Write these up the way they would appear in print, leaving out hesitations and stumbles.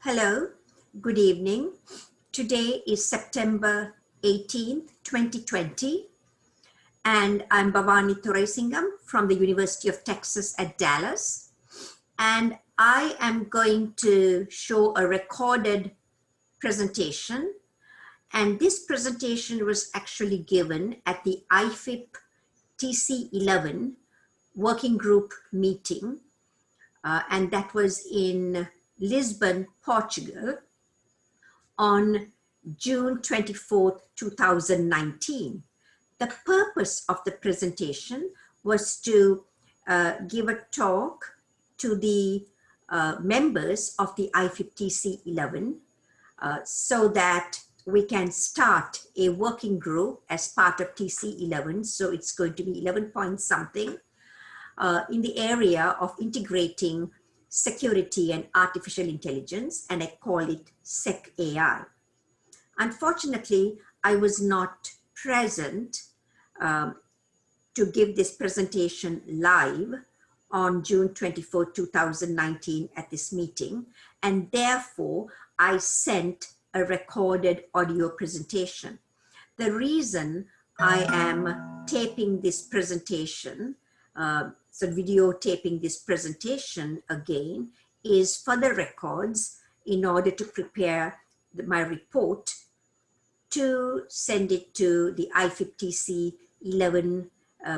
Hello, good evening. Today is September 18th, 2020, and I'm Bhavani Thuraisingam from the University of Texas at Dallas. And I am going to show a recorded presentation. And this presentation was actually given at the IFIP TC11 working group meeting. And that was in Lisbon, Portugal on June 24th, 2019. The purpose of the presentation was to give a talk to the members of the IFIP TC11 so that we can start a working group as part of TC11. So it's going to be 11 point something in the area of integrating security and artificial intelligence, and I call it SecAI. Unfortunately, I was not present to give this presentation live on June 24, 2019 at this meeting, and therefore I sent a recorded audio presentation. The reason I am taping this presentation, so videotaping this presentation again, is for the records in order to prepare my report to send it to the IFIP TC11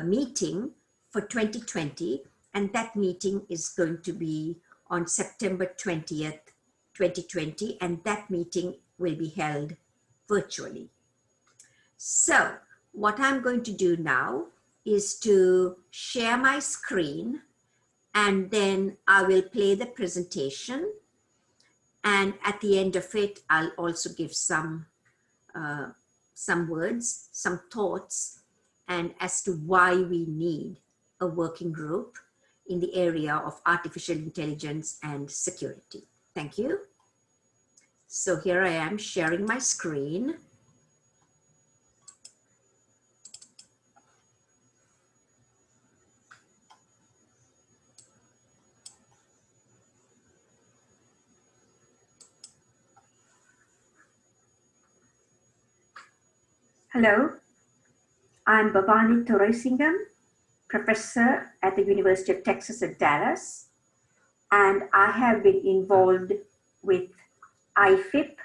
meeting for 2020. And that meeting is going to be on September 20th, 2020. And that meeting will be held virtually. So what I'm going to do now is to share my screen, and then I will play the presentation. And at the end of it, I'll also give some words, some thoughts, and as to why we need a working group in the area of artificial intelligence and security. Thank you. So here I am sharing my screen. Hello, I'm Bhavani Thuraisingam, professor at the University of Texas at Dallas, and I have been involved with IFIP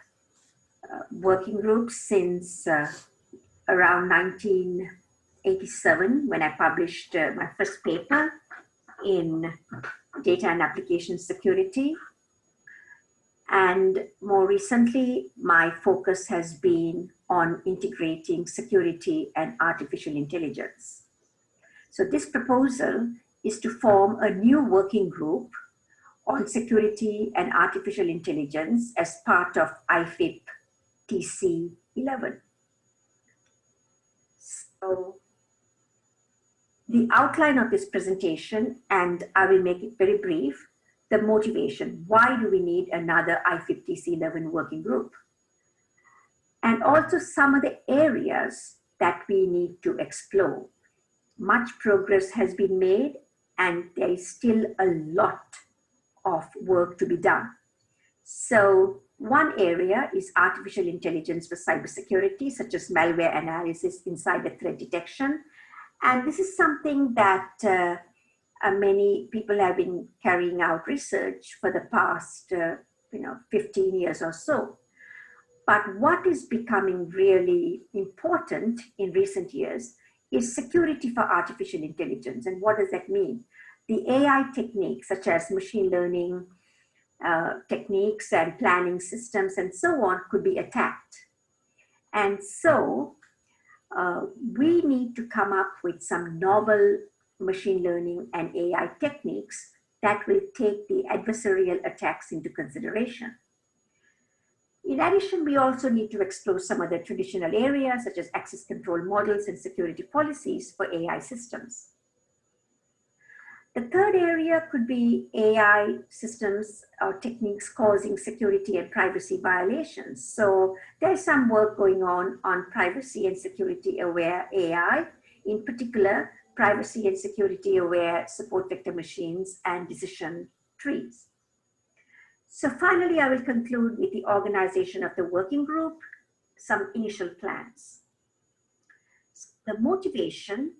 working groups since around 1987 when I published my first paper in data and application security. And more recently, my focus has been on integrating security and artificial intelligence. So this proposal is to form a new working group on security and artificial intelligence as part of IFIP TC11. So the outline of this presentation, and I will make it very brief, the motivation. Why do we need another IFIP TC11 working group? And also some of the areas that we need to explore. Much progress has been made, and there is still a lot of work to be done. So one area is artificial intelligence for cybersecurity, such as malware analysis, insider threat detection. And this is something that many people have been carrying out research for the past 15 years or so. But what is becoming really important in recent years is security for artificial intelligence. And what does that mean? The AI techniques such as machine learning techniques and planning systems and so on could be attacked. And so we need to come up with some novel machine learning and AI techniques that will take the adversarial attacks into consideration. In addition, we also need to explore some other traditional areas such as access control models and security policies for AI systems. The third area could be AI systems or techniques causing security and privacy violations. So there's some work going on privacy and security aware AI, in particular, privacy and security aware support vector machines and decision trees. So finally, I will conclude with the organization of the working group, some initial plans. The motivation,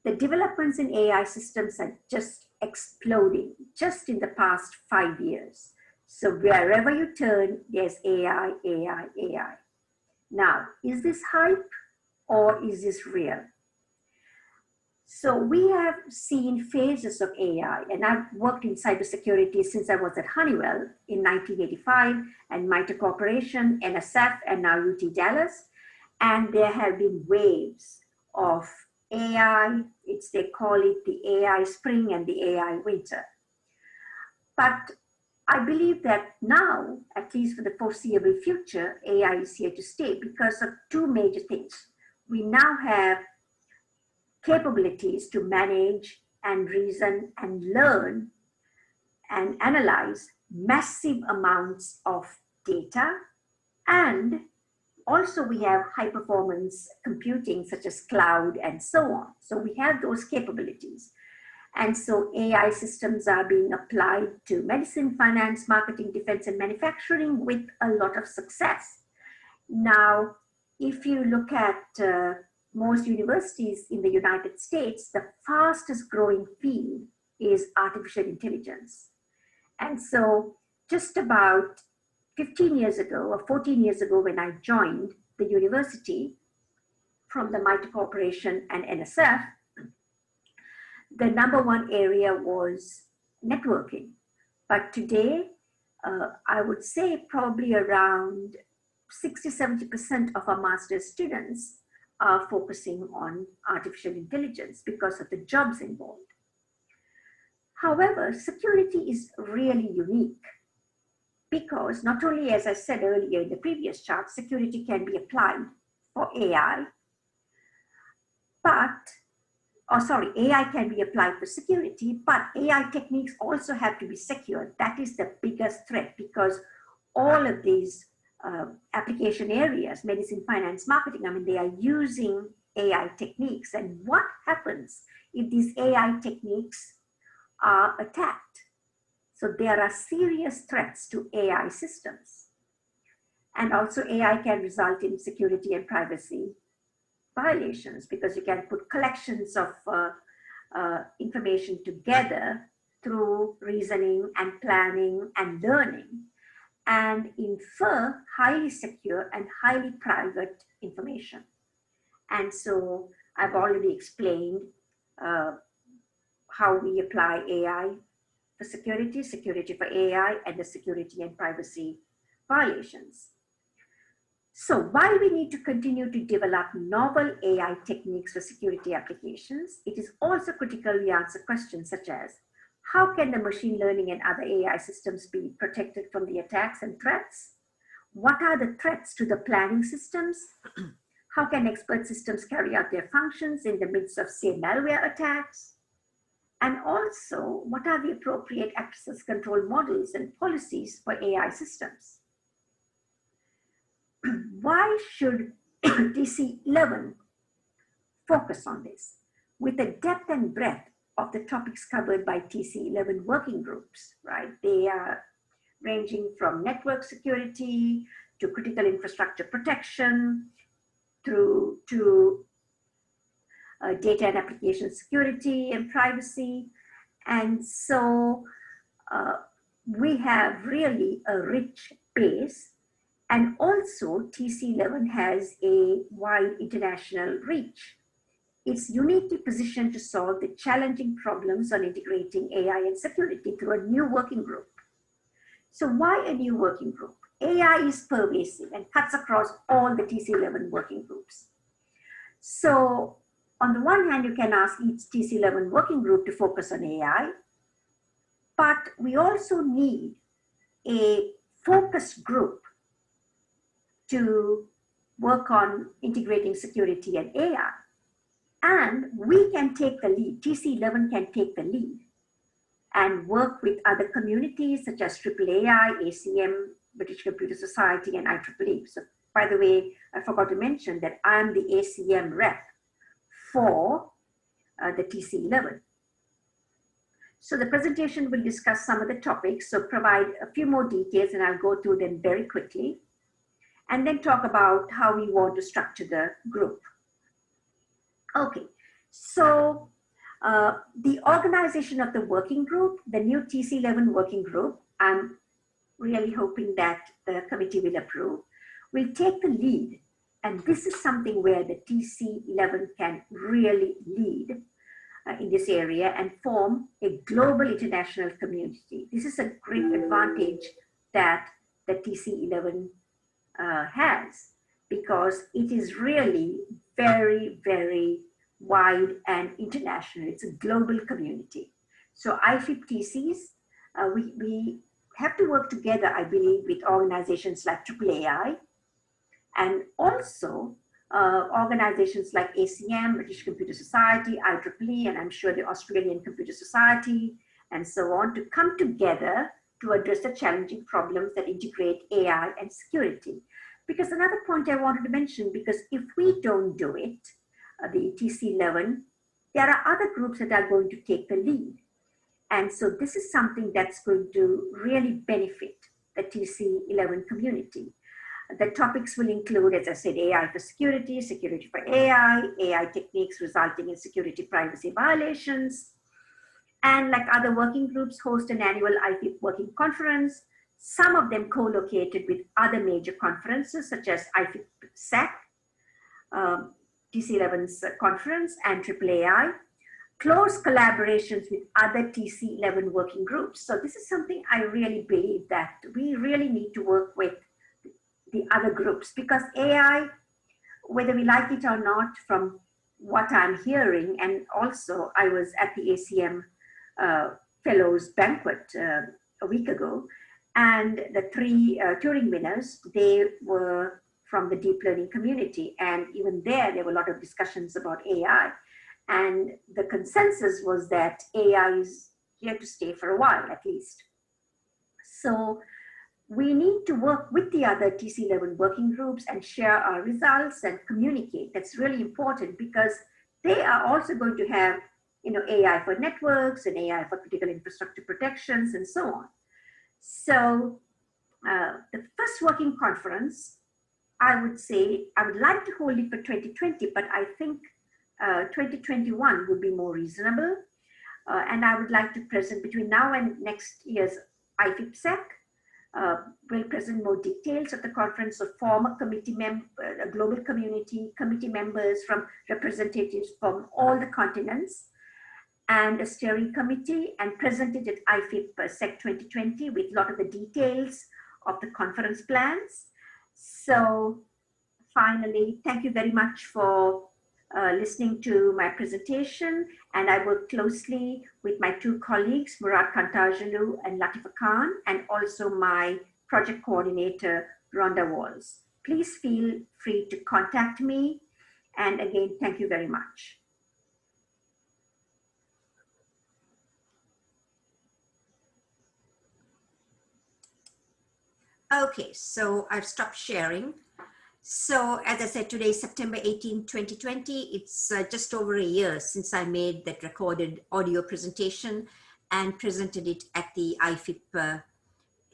the developments in AI systems are just exploding just in the past 5 years. So wherever you turn, there's AI, AI, AI. Now, is this hype or is this real? So we have seen phases of AI, and I've worked in cybersecurity since I was at Honeywell in 1985, and MITRE Corporation, NSF, and now UT Dallas. And there have been waves of AI. They call it the AI spring and the AI winter. But I believe that now, at least for the foreseeable future, AI is here to stay because of two major things. We now have capabilities to manage and reason and learn and analyze massive amounts of data. And also we have high performance computing such as cloud and so on. So we have those capabilities. And so AI systems are being applied to medicine, finance, marketing, defense, and manufacturing with a lot of success. Now, if you look at most universities in the United States, the fastest growing field is artificial intelligence. And so just about 15 years ago or 14 years ago when I joined the university from the MITRE Corporation and NSF, the number one area was networking. But today, I would say probably around 60–70% of our master's students are focusing on artificial intelligence because of the jobs involved. However, security is really unique because not only, as I said earlier in the previous chart, security can be applied for AI, AI can be applied for security, but AI techniques also have to be secure. That is the biggest threat because all of these application areas, medicine, finance, marketing, I mean, they are using AI techniques. And what happens if these AI techniques are attacked? So there are serious threats to AI systems. And also AI can result in security and privacy violations because you can put collections of information together through reasoning and planning and learning and infer highly secure and highly private information. And so I've already explained how we apply AI for security, security for AI, and the security and privacy violations. So while we need to continue to develop novel AI techniques for security applications, it is also critical we answer questions such as, how can the machine learning and other AI systems be protected from the attacks and threats? What are the threats to the planning systems? How can expert systems carry out their functions in the midst of, say, malware attacks? And also, what are the appropriate access control models and policies for AI systems? Why should TC11 focus on this? With the depth and breadth of the topics covered by TC11 working groups, right? They are ranging from network security to critical infrastructure protection through to data and application security and privacy. And so we have really a rich base. And also TC11 has a wide international reach. It's uniquely positioned to solve the challenging problems on integrating AI and security through a new working group. So why a new working group? AI is pervasive and cuts across all the TC11 working groups. So on the one hand, you can ask each TC11 working group to focus on AI, but we also need a focus group to work on integrating security and AI. And we can take the lead, TC11 can take the lead and work with other communities such as AAAI, ACM, British Computer Society, and IEEE. So by the way, I forgot to mention that I'm the ACM rep for the TC11. So the presentation will discuss some of the topics, so provide a few more details, and I'll go through them very quickly, and then talk about how we want to structure the group. Okay, so the organization of the working group, the new TC11 working group, I'm really hoping that the committee will approve, will take the lead. And this is something where the TC11 can really lead in this area and form a global international community. This is a great advantage that the TC11 has, because it is really very, very wide and international. It's a global community. So IFIP TCs, we have to work together, I believe, with organizations like AAAI, and also organizations like ACM, British Computer Society, IEEE, and I'm sure the Australian Computer Society, and so on, to come together to address the challenging problems that integrate AI and security. Because another point I wanted to mention, because if we don't do it, the TC11, there are other groups that are going to take the lead. And so this is something that's going to really benefit the TC11 community. The topics will include, as I said, AI for security, security for AI techniques resulting in security privacy violations. And like other working groups, host an annual IFIP working conference, some of them co-located with other major conferences such as IFIP SEC, TC11's conference, and AAAI. Close collaborations with other TC11 working groups. So this is something I really believe that we really need to work with the other groups, because AI, whether we like it or not, from what I'm hearing, and also I was at the ACM Fellows Banquet a week ago, and the three Turing winners, they were from the deep learning community, and even there were a lot of discussions about AI. And the consensus was that AI is here to stay for a while, at least. So we need to work with the other TC11 working groups and share our results and communicate. That's really important, because they are also going to have, AI for networks and AI for critical infrastructure protections and so on. So the first working conference, I would say, I would like to hold it for 2020, but I think 2021 would be more reasonable. And I would like to present between now and next year's IFIPSEC. We'll present more details of the conference of former committee global community committee members from representatives from all the continents, and a steering committee, and presented at IFIPSEC 2020 with a lot of the details of the conference plans. So finally, thank you very much for listening to my presentation, and I work closely with my two colleagues, Murad Kantajalu and Latifa Khan, and also my project coordinator, Rhonda Walls. Please feel free to contact me, and again, thank you very much. Okay, so I've stopped sharing. So as I said, today is September 18, 2020. It's just over a year since I made that recorded audio presentation and presented it at the IFIP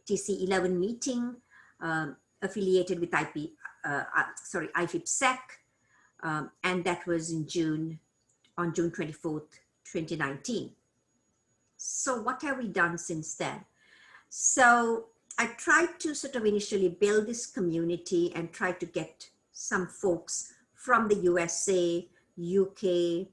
TC11 meeting affiliated with IFIPSEC, and that was in June, on June 24th, 2019. So what have we done since then? So I tried to sort of initially build this community and try to get some folks from the USA, UK,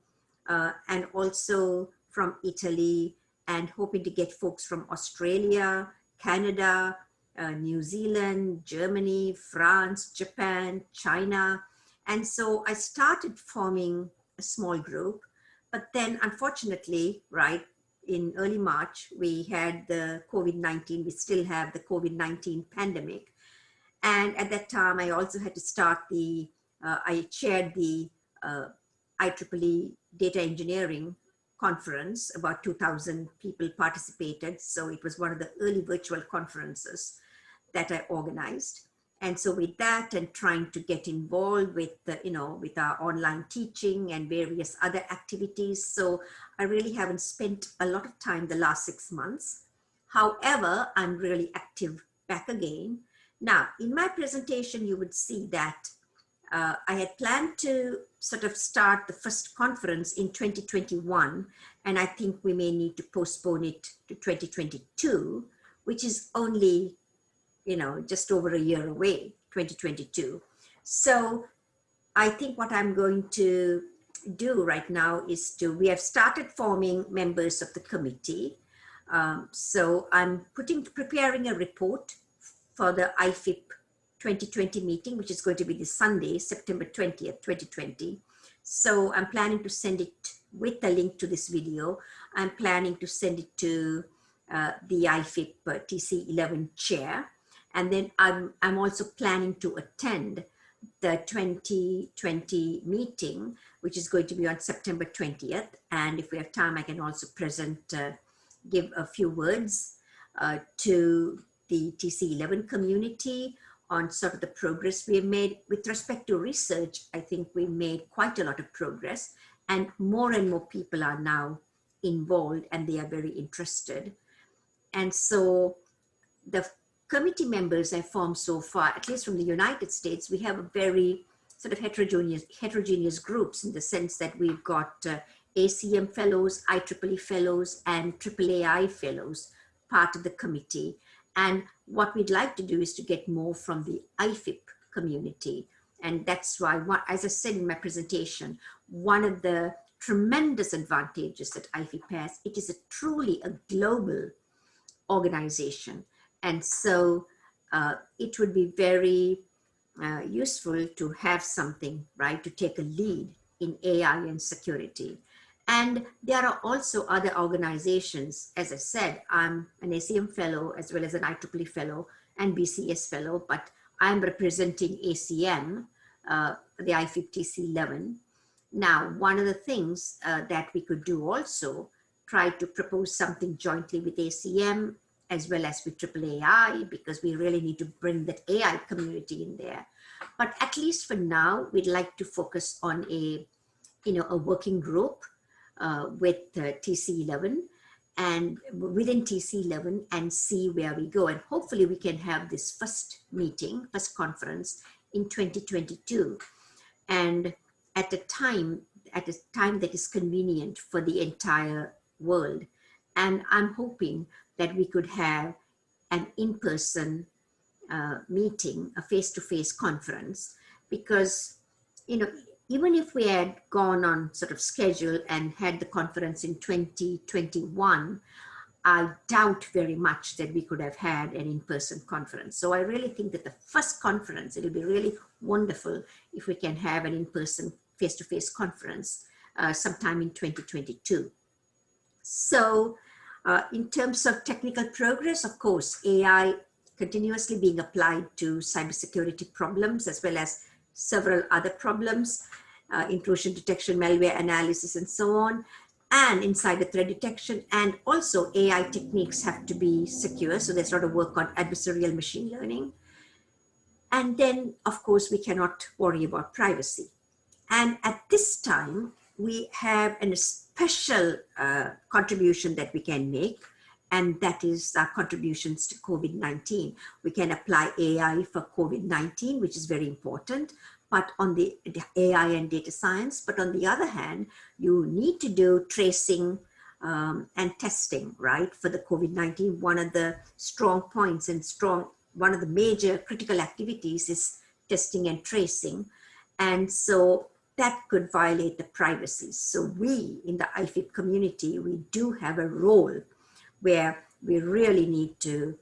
and also from Italy, and hoping to get folks from Australia, Canada, New Zealand, Germany, France, Japan, China. And so I started forming a small group, but then unfortunately, right, in early March, we had the COVID-19, we still have the COVID-19 pandemic. And at that time, I also had to start I chaired the IEEE Data Engineering Conference. About 2,000 people participated. So it was one of the early virtual conferences that I organized. And so with that and trying to get involved with, with our online teaching and various other activities. So I really haven't spent a lot of time the last 6 months. However, I'm really active back again. Now, in my presentation, you would see that I had planned to sort of start the first conference in 2021, and I think we may need to postpone it to 2022, which is only just over a year away, 2022. So I think what I'm going to do right now is we have started forming members of the committee. So I'm preparing a report for the IFIP 2020 meeting, which is going to be this Sunday, September 20th, 2020. So I'm planning to send it with a link to this video. I'm planning to send it to the IFIP TC11 chair. And then I'm also planning to attend the 2020 meeting, which is going to be on September 20th. And if we have time, I can also give a few words to the TC11 community on sort of the progress we have made. With respect to research, I think we made quite a lot of progress, and more people are now involved and they are very interested. And so the committee members I've formed so far, at least from the United States, we have a very sort of heterogeneous groups, in the sense that we've got ACM fellows, IEEE fellows, and AAAI fellows part of the committee. And what we'd like to do is to get more from the IFIP community. And that's why, as I said in my presentation, one of the tremendous advantages that IFIP has, it is truly a global organization. And so it would be very useful to have something, right, to take a lead in AI and security. And there are also other organizations. As I said, I'm an ACM fellow as well as an IEEE fellow and BCS fellow, but I'm representing ACM, the IFIP TC11. Now, one of the things that we could do also, try to propose something jointly with ACM as well as with AAAI, because we really need to bring that AI community in there. But at least for now, we'd like to focus on a working group with TC11 and within TC11 and see where we go. And hopefully we can have this first conference in 2022. And at a time that is convenient for the entire world. And I'm hoping that we could have an in-person meeting, a face-to-face conference, because, even if we had gone on sort of schedule and had the conference in 2021, I doubt very much that we could have had an in-person conference. So I really think that the first conference, it'll be really wonderful if we can have an in-person face-to-face conference sometime in 2022. So in terms of technical progress, of course, AI continuously being applied to cybersecurity problems, as well as several other problems, intrusion detection, malware analysis, and so on, and insider threat detection. And also AI techniques have to be secure. So there's a lot of work on adversarial machine learning. And then, of course, we cannot worry about privacy. And at this time, we have a special contribution that we can make, and that is our contributions to COVID-19. We can apply AI for COVID-19, which is very important, but on the AI and data science. But on the other hand, you need to do tracing and testing, right, for the COVID-19. One of the strong points and one of the major critical activities is testing and tracing. And so that could violate the privacy. So we in the IFIP community, we do have a role where we really need to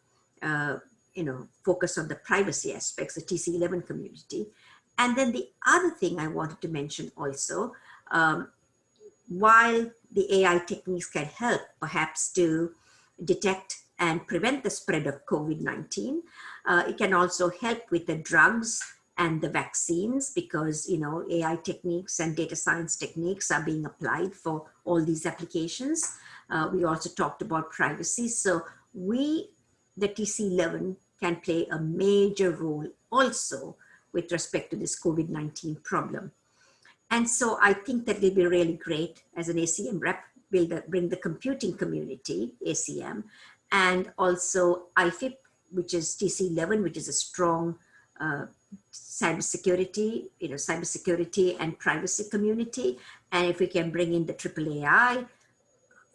focus on the privacy aspects, the TC11 community. And then the other thing I wanted to mention also, while the AI techniques can help perhaps to detect and prevent the spread of COVID-19, it can also help with the drugs and the vaccines, because AI techniques and data science techniques are being applied for all these applications. We also talked about privacy. So the TC11 can play a major role also with respect to this COVID-19 problem. And so I think that will be really great as an ACM rep, bring the computing community, ACM, and also IFIP, which is TC11, which is a strong cybersecurity and privacy community. And if we can bring in the AAAI,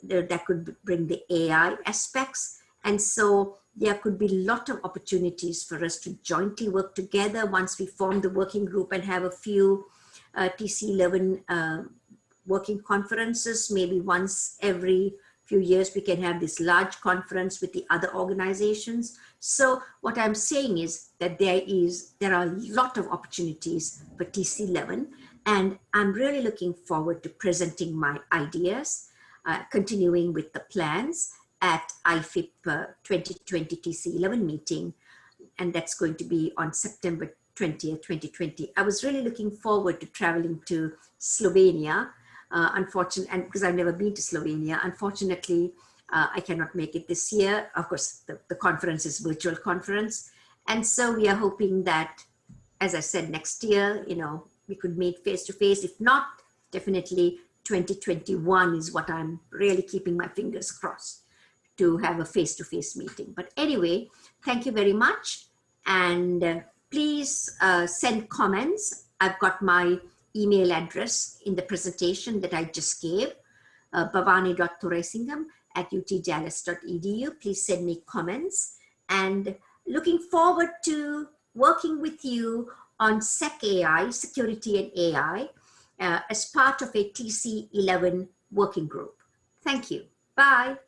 that could bring the AI aspects. And so there could be a lot of opportunities for us to jointly work together once we form the working group and have a few TC11 working conferences. Maybe once every few years we can have this large conference with the other organizations. So what I'm saying is that there are a lot of opportunities for TC11, and I'm really looking forward to presenting my ideas, continuing with the plans at IFIP 2020 TC11 meeting, and that's going to be on September 20th, 2020. I was really looking forward to traveling to Slovenia, unfortunately, and because I've never been to Slovenia. Unfortunately, I cannot make it this year. Of course, the conference is virtual conference. And so we are hoping that, as I said, next year, we could meet face to face. If not, definitely 2021 is what I'm really keeping my fingers crossed to have a face-to-face meeting. But anyway, thank you very much. And please send comments. I've got my email address in the presentation that I just gave, bhavani.thuraisingam@utdallas.edu. Please send me comments, and looking forward to working with you on SecAI, Security and AI, as part of a TC11 working group. Thank you. Bye.